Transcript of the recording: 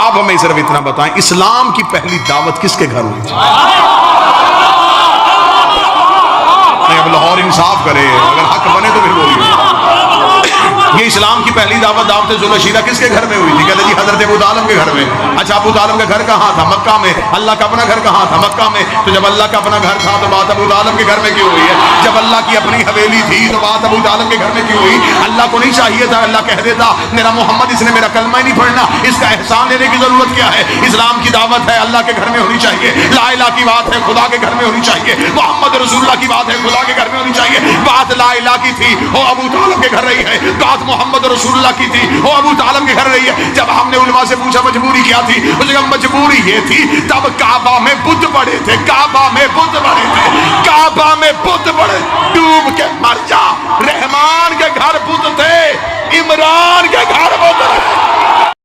آپ ہمیں صرف اتنا بتائیں، اسلام کی پہلی دعوت کس کے گھر ہوئی تھی؟ نہیں، اب لاہور انصاف کرے، اگر حق بنے تو پھر بولیے۔ یہ اسلام کی پہلی دعوت دعوت ذوالعشیرہ کس کے گھر میں ہوئی تھی؟ کہتے جی حضرت ابو طالب کے گھر میں۔ اچھا، ابو طالب کا گھر کہاں تھا؟ مکہ میں۔ اللہ کا اپنا گھر کہاں تھا؟ مکہ میں۔ تو جب اللہ کا اپنا گھر تھا تو بات ابو طالب کے گھر میں کیوں ہوئی ہے؟ جب اللہ کی اپنی حویلی تھی تو بات ابو طالب کے گھر میں کیوں ہوئی؟ اللہ کو نہیں چاہیے تھا اللہ کہہ دیتا میرا محمد، اس نے میرا کلمہ ہی نہیں پڑھنا، اس کا احسان لینے کی ضرورت کیا ہے؟ اسلام کی دعوت ہے، اللہ کے گھر میں ہونی چاہیے۔ لا الہ کی بات ہے، خدا کے گھر میں ہونی چاہیے۔ محمد رسول اللہ کی بات ہے، خدا کے گھر میں ہونی چاہیے۔ بات لا الہ کی تھی، وہ ابو طالب کے گھر رہی ہے۔ بات محمد رسول اللہ کی تھی، وہ ابو طالب کے گھر رہی ہے۔ جب ہم نے علماء سے پوچھا مجبوری کیا تھی، اس نے کہا مجبوری یہ تھی تب کعبہ میں بت پڑے تھے، کعبہ میں بت پڑے تھے، کعبہ میں بت پڑے، ڈوب کے مر جا۔ رحمان کے گھر بت تھے، عمران کے گھر بت تھے۔